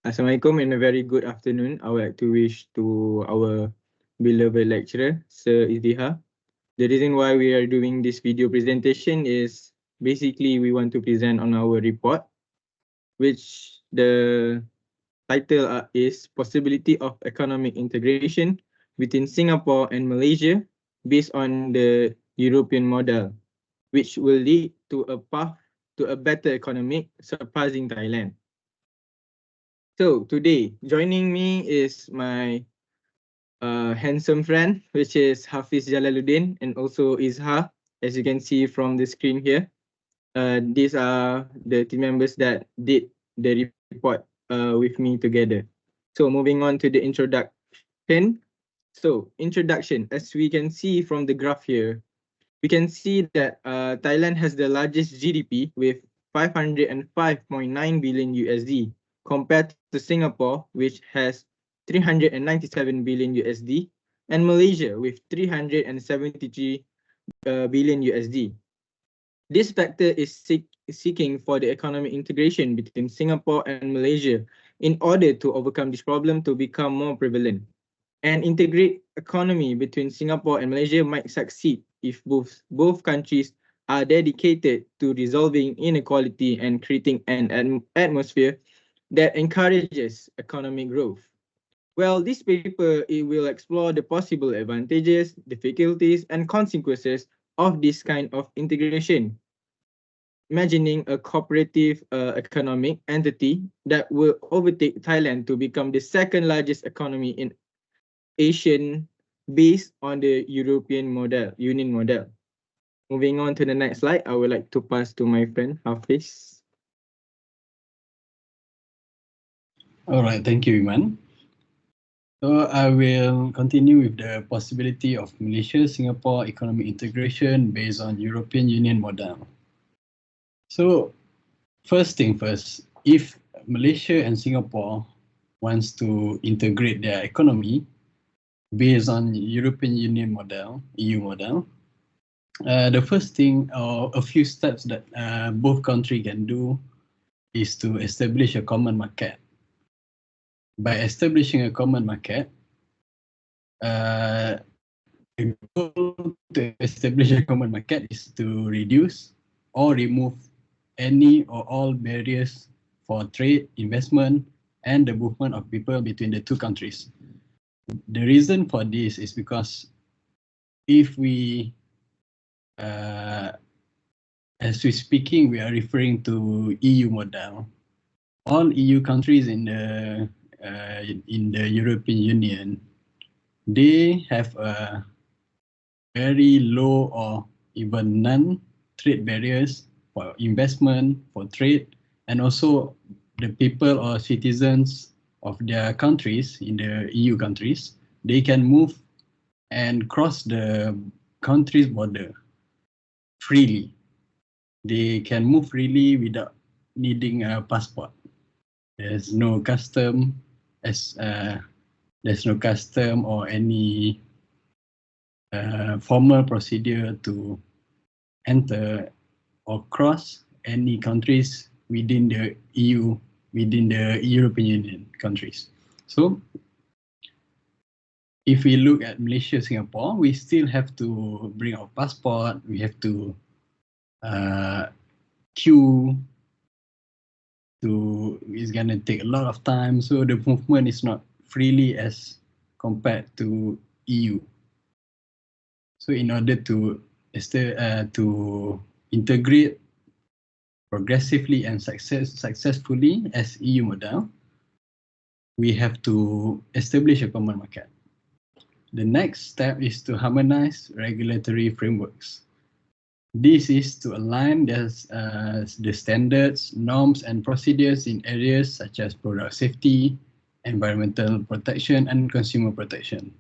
Assalamualaikum and a very good afternoon. I would like to wish to our beloved lecturer, Sir Izdihar. The reason why we are doing this video presentation is basically we want to present on our report, which the title is Possibility of Economic Integration between Singapore and Malaysia based on the European model, which will lead to a path to a better economic surpassing Thailand. So today, joining me is my handsome friend, which is Hafiz Jalaluddin and also Izhar, as you can see from the screen here. These are the team members that did the report with me together. So moving on to the introduction. So introduction, as we can see from the graph here, we can see that Thailand has the largest GDP with 505.9 billion USD compared to Singapore, which has 397 billion USD, and Malaysia with 373 billion USD. This factor is seeking for the economic integration between Singapore and Malaysia in order to overcome this problem to become more prevalent. An integrated economy between Singapore and Malaysia might succeed if both countries are dedicated to resolving inequality and creating an atmosphere that encourages economic growth. Well, this paper it will explore the possible advantages, difficulties, and consequences of this kind of integration. Imagining a cooperative economic entity that will overtake Thailand to become the second largest economy in Asian based on the European model, Union model. Moving on to the next slide, I would like to pass to my friend Hafiz. All right, thank you, Iman. So I will continue with the possibility of Malaysia-Singapore economic integration based on European Union model. So first thing first, if Malaysia and Singapore wants to integrate their economy based on European Union model, EU model, the first thing or a few steps that both countries can do is to establish a common market. By establishing a common market, the goal to establish a common market is to reduce or remove any or all barriers for trade, investment, and the movement of people between the two countries. The reason for this is because if we, as we're speaking, we are referring to EU model. All EU countries in the European Union, they have a very low or even none trade barriers for investment, for trade, and also the people or citizens of their countries in the EU countries, they can move and cross the country's border freely. They can move freely without needing a passport. There's no custom, there's no custom or any formal procedure to enter or cross any countries within the EU, within the European Union countries. So if we look at Malaysia, Singapore, we still have to bring our passport, we have to queue, it's gonna take a lot of time, so the movement is not freely as compared to EU. So in order to integrate progressively and successfully as EU model, we have to establish a common market. The next step is to harmonize regulatory frameworks. This is to align the standards, norms, and procedures in areas such as product safety, environmental protection, and consumer protection.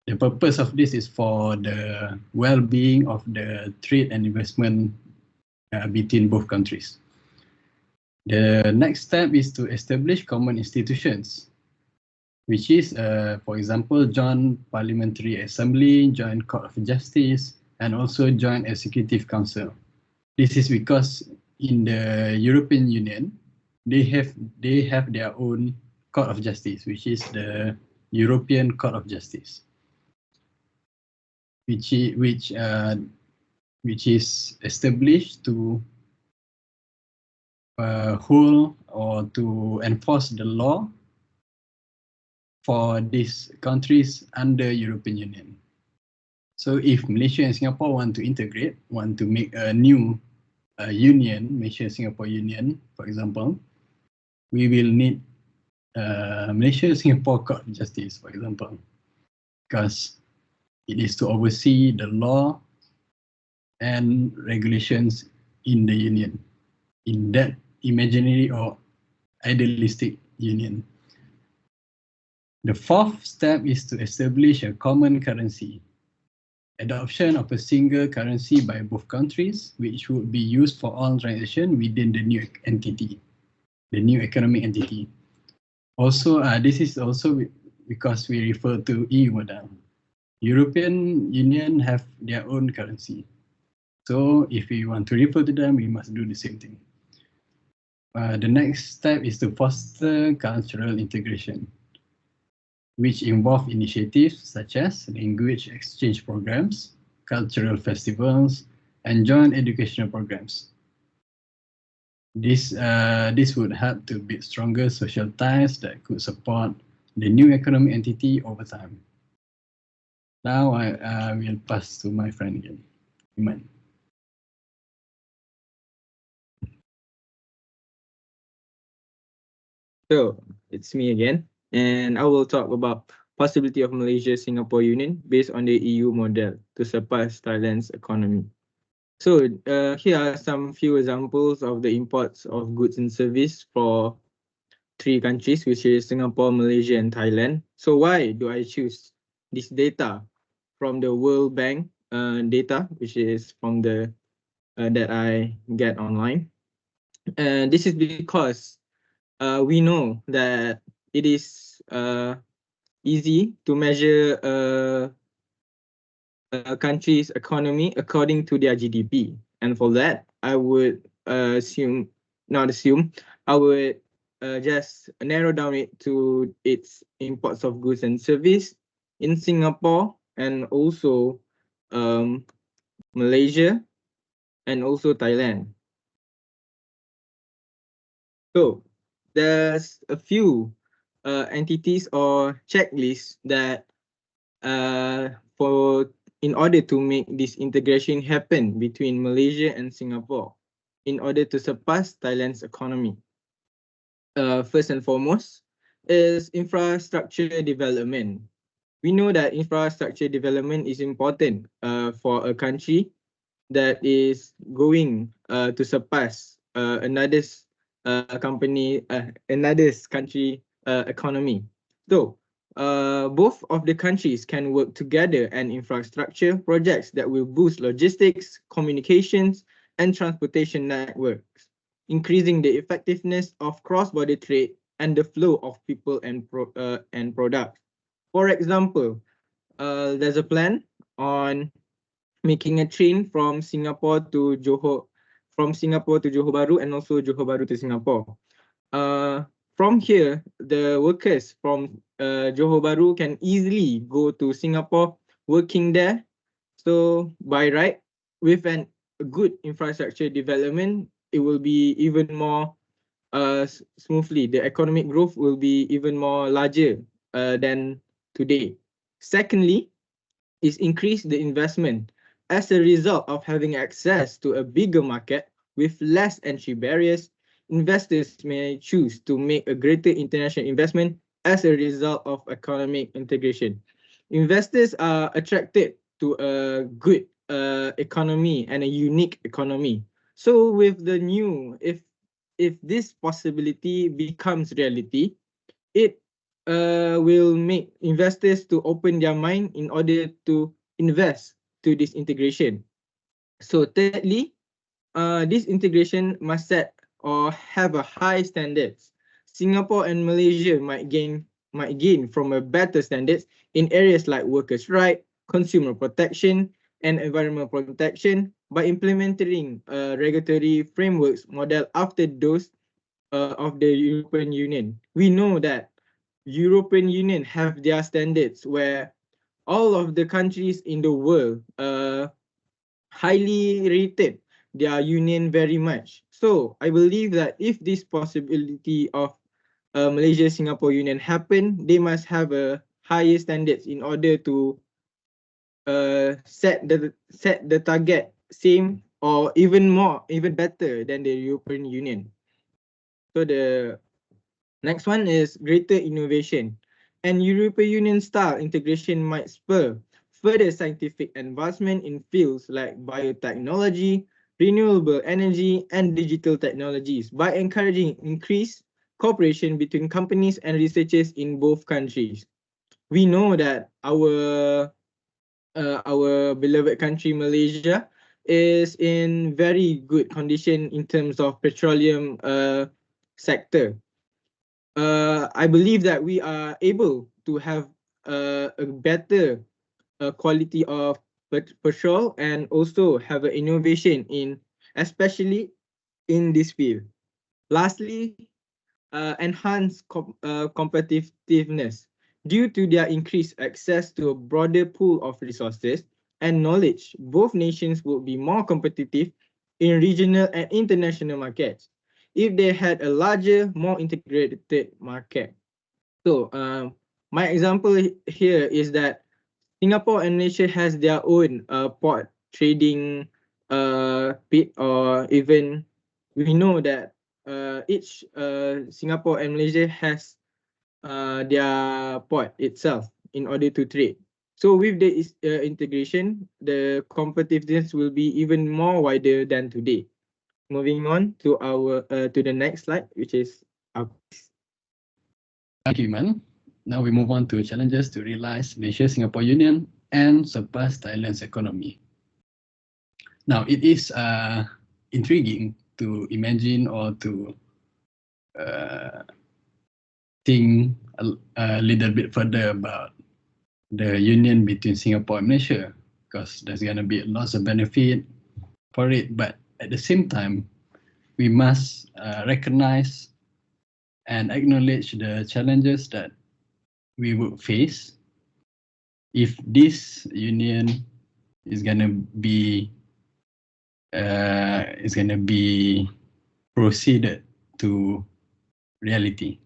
The purpose of this is for the well-being of the trade and investment between both countries. The next step is to establish common institutions, which is, for example, Joint Parliamentary Assembly, Joint Court of Justice, and also Joint Executive Council. This is because in the European Union, they have their own court of justice, which is the European Court of Justice, which is established to hold or to enforce the law for these countries under European Union. So if Malaysia and Singapore want to integrate, want to make a new union, Malaysia-Singapore Union, for example, we will need Malaysia-Singapore Court of Justice, for example, because it is to oversee the law and regulations in the union, in that imaginary or idealistic union. The fourth step is to establish a common currency. Adoption of a single currency by both countries, which would be used for all transactions within the new entity, the new economic entity. Also, this is also because we refer to EU model. European Union have their own currency. So if we want to refer to them, we must do the same thing. The next step is to foster cultural integration, which involve initiatives such as language exchange programs, cultural festivals, and joint educational programs. This would help to build stronger social ties that could support the new economic entity over time. Now I will pass to my friend again, Iman. So it's me again, and I will talk about possibility of Malaysia-Singapore Union based on the EU model to surpass Thailand's economy. So here are some few examples of the imports of goods and service for three countries, which is Singapore, Malaysia, and Thailand. So why do I choose this data from the World Bank data, which is from the that I get online? And this is because we know that it is easy to measure a country's economy according to their GDP. And for that, I would I would just narrow down it to its imports of goods and service in Singapore and also Malaysia and also Thailand. So there's a few entities or checklists that in order to make this integration happen between Malaysia and Singapore in order to surpass Thailand's economy. First and foremost is infrastructure development. We know that infrastructure development is important for a country that is going to surpass another's country economy. So both of the countries can work together and infrastructure projects that will boost logistics, communications, and transportation networks, increasing the effectiveness of cross-border trade and the flow of people and products. For example, there's a plan on making a train from Singapore to Johor Bahru and also Johor Bahru to Singapore. From here, the workers from Johor Bahru can easily go to Singapore working there. So by right, with a good infrastructure development, it will be even more smoothly. The economic growth will be even more larger than today. Secondly, is increase the investment. As a result of having access to a bigger market with less entry barriers, investors may choose to make a greater international investment as a result of economic integration. Investors are attracted to a good economy and a unique economy. So with the new, if this possibility becomes reality, it will make investors to open their mind in order to invest to this integration. So thirdly, this integration must set or have a high standards. Singapore and Malaysia might gain from a better standards in areas like workers' rights, consumer protection, and environmental protection by implementing regulatory frameworks model after those of the European Union. We know that European Union have their standards where all of the countries in the world highly rated their union very much. So I believe that if this possibility of Malaysia-Singapore union happen, they must have a higher standards in order to set the target same or even more, even better than the European Union. So the next one is greater innovation. And European Union style integration might spur further scientific advancement in fields like biotechnology, renewable energy, and digital technologies by encouraging increased cooperation between companies and researchers in both countries. We know that our beloved country Malaysia is in very good condition in terms of petroleum sector. I believe that we are able to have a better quality of petrol and also have an innovation in, especially in this field. Lastly, enhance competitiveness. Due to their increased access to a broader pool of resources and knowledge, both nations would be more competitive in regional and international markets if they had a larger, more integrated market. So, my example here is that Singapore and Malaysia has their own port trading pit, or even we know that each Singapore and Malaysia has their port itself in order to trade. So with the integration, the competitiveness will be even more wider than today. Moving on to our to the next slide, which is our Thank you, Iman. Now we move on to challenges to realize Malaysia-Singapore Union and surpass Thailand's economy. Now, it is intriguing to imagine or to think a little bit further about the union between Singapore and Malaysia, because there's going to be lots of benefit for it. But at the same time, we must recognize and acknowledge the challenges that we would face if this union is going to be proceeded to reality.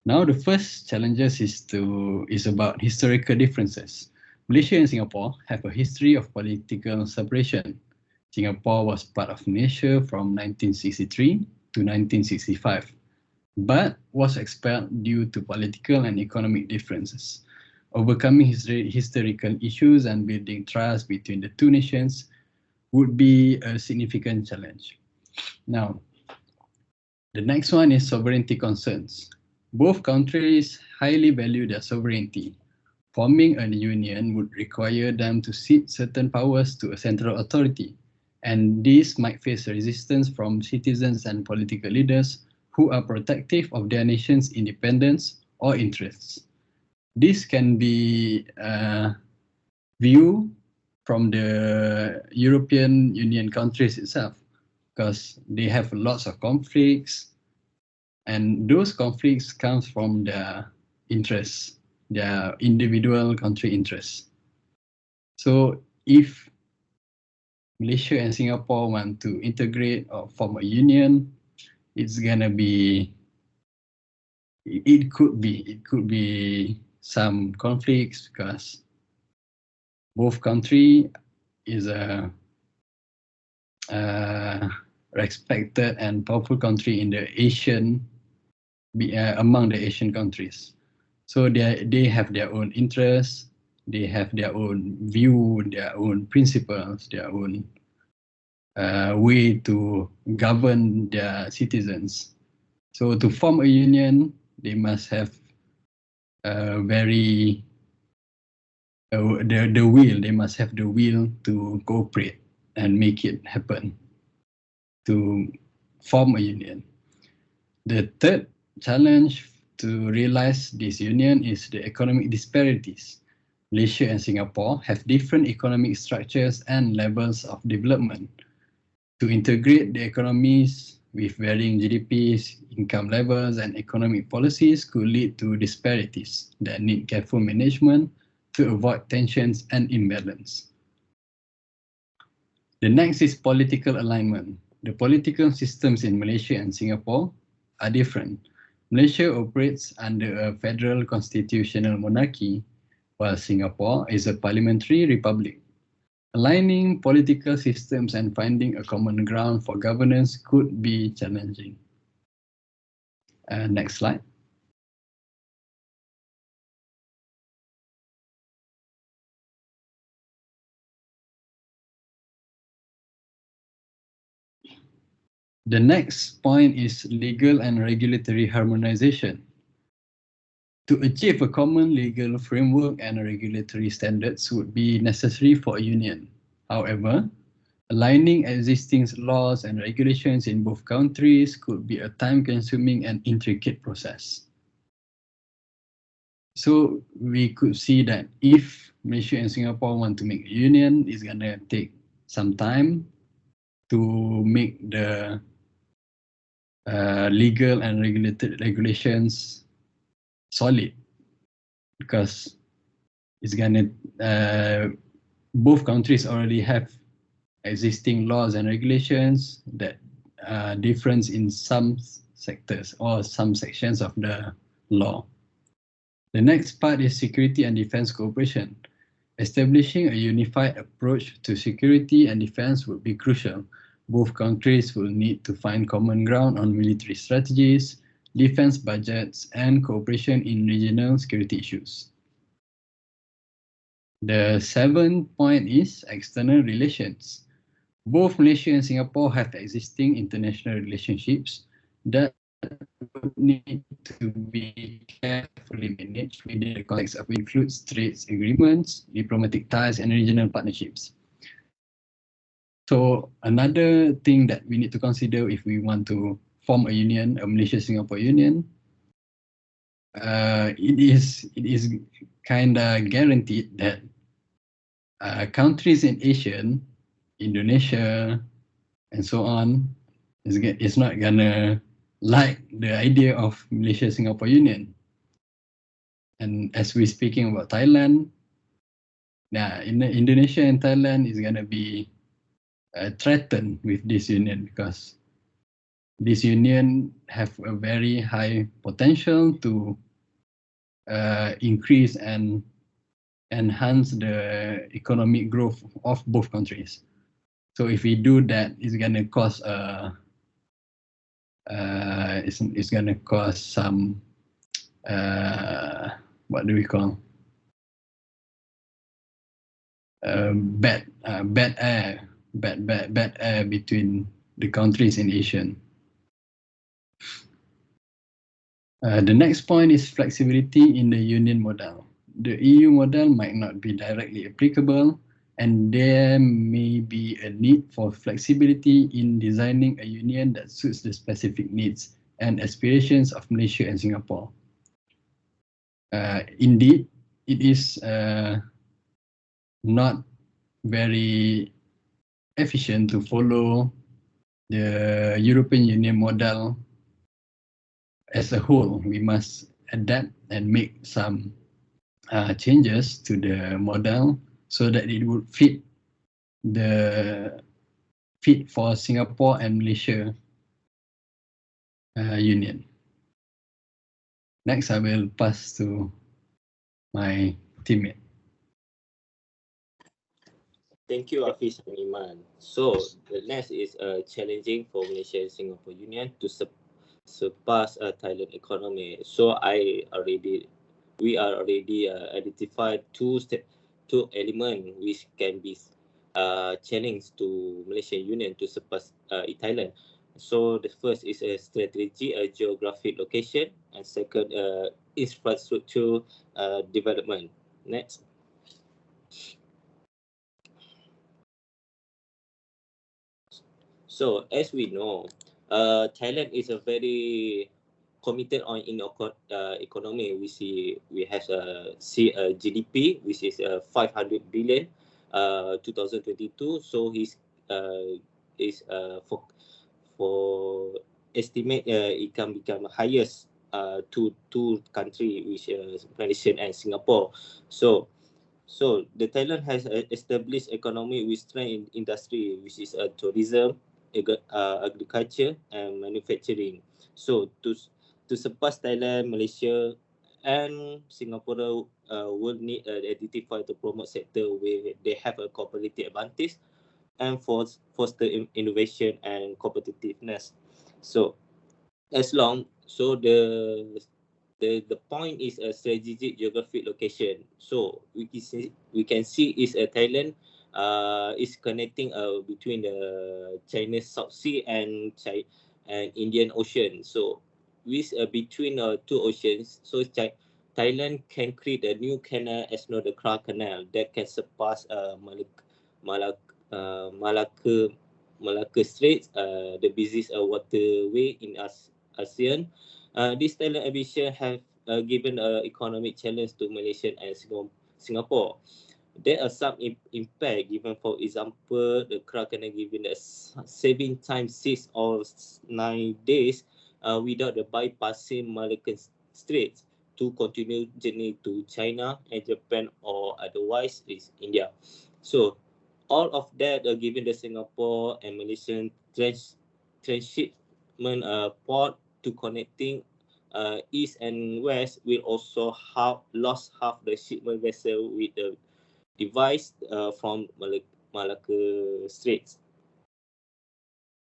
Now, the first challenges is about historical differences. Malaysia and Singapore have a history of political separation. Singapore was part of Malaysia from 1963 to 1965, but was expelled due to political and economic differences. Overcoming historical issues and building trust between the two nations would be a significant challenge. Now, the next one is sovereignty concerns. Both countries highly value their sovereignty. Forming a union would require them to cede certain powers to a central authority, and this might face resistance from citizens and political leaders who are protective of their nation's independence or interests. This can be viewed from the European Union countries itself, because they have lots of conflicts, and those conflicts come from their interests, their individual country interests. So if Malaysia and Singapore want to integrate or form a union, it's gonna be, it could be some conflicts, because both country is a respected and powerful country in the Asian, among the Asian countries. So they have their own interests, they have their own view, their own principles, their own way to govern their citizens. So to form a union, they must have the will. They must have the will to cooperate and make it happen, to form a union. The third challenge to realize this union is the economic disparities. Malaysia and Singapore have different economic structures and levels of development. To integrate the economies with varying GDPs, income levels, and economic policies could lead to disparities that need careful management to avoid tensions and imbalance. The next is political alignment. The political systems in Malaysia and Singapore are different. Malaysia operates under a federal constitutional monarchy, while Singapore is a parliamentary republic. Aligning political systems and finding a common ground for governance could be challenging. Next slide. The next point is legal and regulatory harmonization. To achieve a common legal framework and regulatory standards would be necessary for a union. However, aligning existing laws and regulations in both countries could be a time-consuming and intricate process. So we could see that if Malaysia and Singapore want to make a union, it's gonna take some time to make the legal and regulations solid, because it's gonna both countries already have existing laws and regulations that difference in some sectors or some sections of the law. The next part is security and defense cooperation. Establishing a unified approach to security and defense would be crucial. Both countries will need to find common ground on military strategies, defense budgets, and cooperation in regional security issues. The seventh point is external relations. Both Malaysia and Singapore have existing international relationships that would need to be carefully managed within the context of includes trade agreements, diplomatic ties, and regional partnerships. So another thing that we need to consider if we want to form a union, a Malaysia-Singapore union, it is kind of guaranteed that countries in Asia, Indonesia, and so on, is not gonna like the idea of Malaysia-Singapore union. And as we're speaking about Thailand, in Indonesia and Thailand is gonna be threatened with this union, because this union have a very high potential to increase and enhance the economic growth of both countries. So if we do that, it's gonna cause it's gonna cause some what do we call bad air between the countries in Asia. The next point is flexibility in the union model. The EU model might not be directly applicable, and there may be a need for flexibility in designing a union that suits the specific needs and aspirations of Malaysia and Singapore. Indeed, it is not very efficient to follow the European Union model as a whole. We must adapt and make some changes to the model so that it would fit for Singapore and Malaysia union. Next, I will pass to my teammate. Thank you, Hafiz and Iman. So the next is challenging for Malaysia and Singapore Union to surpass Thailand economy. So we are already identified two elements which can be challenged to Malaysian Union to surpass Thailand. So the first is a strategy, a geographic location, and second, infrastructure development. Next. So as we know, Thailand is a very committed on economy. We have GDP which is 500 billion 2022. So for estimate it can become highest to two country, which Malaysia and Singapore. So the Thailand has established economy with strength in industry, which is tourism, agriculture and manufacturing. So to surpass Thailand, Malaysia and Singapore will need identify to promote sector where they have a competitive advantage and foster innovation and competitiveness. So the point is a strategic geographic location. So we can see is a Thailand is connecting between the China South Sea and Indian Ocean. So with between two oceans, so Thailand can create a new canal as known the Kra Canal that can surpass Malacca Straits, the busiest waterway in ASEAN. This Thailand ambition have given an economic challenge to Malaysia and Singapore. There are some impact given, for example, the Kra Canal given a saving time 6 or 9 days without the bypassing Malacca Straits to continue journey to China and Japan or otherwise is India. So all of that given the Singapore and Malaysian transshipment port to connecting east and west will also have lost half the shipment vessel with the device from Malacca Straits.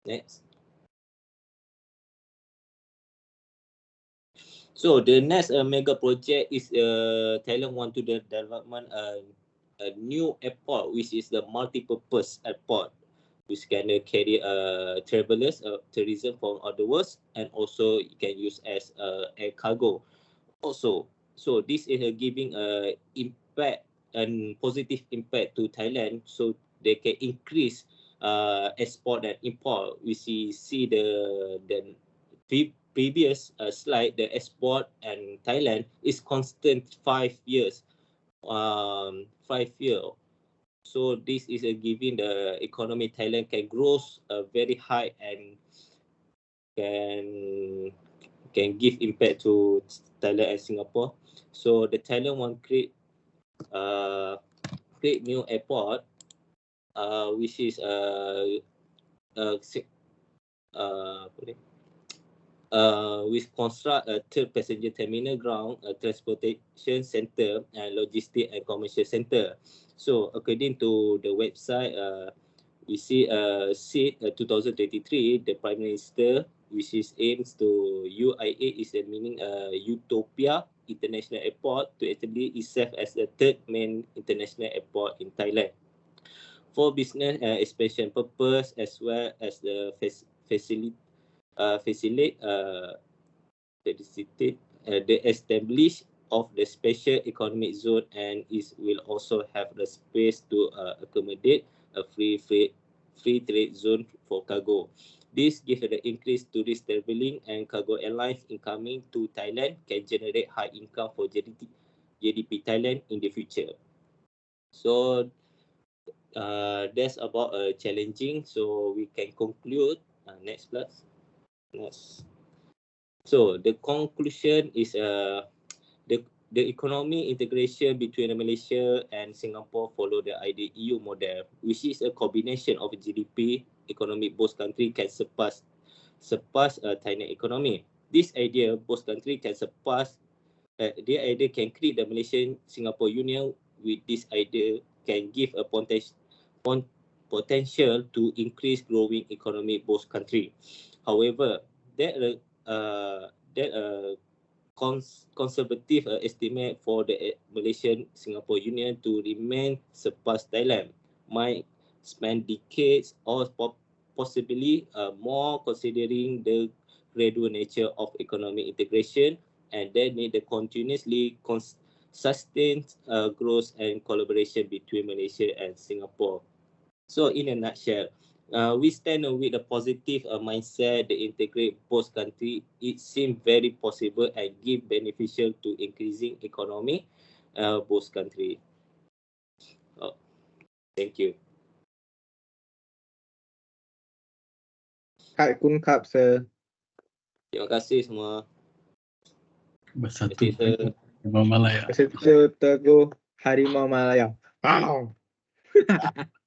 Next. So the next mega project is Thailand want to the development a new airport, which is the multi-purpose airport, which can carry travelers, tourism from other worlds, and also it can use as air cargo. Also, so this is giving impact and positive impact to Thailand, so they can increase export and import. We see the previous slide, the export and Thailand is constant 5 years, 5 year. So this is giving the economy Thailand can grow very high and can give impact to Thailand and Singapore. So the Thailand want create new airport, which is uh, with construct a third passenger terminal ground, a transportation center, and logistic and commercial center. So according to the website, we see seat 2023, the Prime Minister, which is aims to UIA is the meaning Utopia International Airport to establish itself as the third main international airport in Thailand for business expansion purpose, as well as the facilitate the establish of the special economic zone, and it will also have the space to accommodate a free trade zone for cargo. This gives the increased tourist traveling and cargo airlines incoming to Thailand can generate high income for GDP Thailand in the future. So that's about challenging. So we can conclude. Next, please. Next. So the conclusion is the economic integration between Malaysia and Singapore follow the ideal EU model, which is a combination of GDP economic both countries can surpass Thailand economy. This idea both countries can surpass. The idea can create the Malaysian Singapore Union. With this idea can give a potential to increase growing economy both countries. However, that conservative estimate for the Malaysian Singapore Union to remain surpass Thailand might spend decades or possibly more, considering the gradual nature of economic integration, and then need the continuously sustained growth and collaboration between Malaysia and Singapore. So in a nutshell, we stand with a positive mindset that integrate both countries. It seems very possible and give beneficial to increasing economy both countries. Oh, thank you. Kak Kun Kap, sir. Terima kasih semua. Bersatu Terima kasih, sir. Harimau Malaya. Peserta Teguh Harimau Malaya.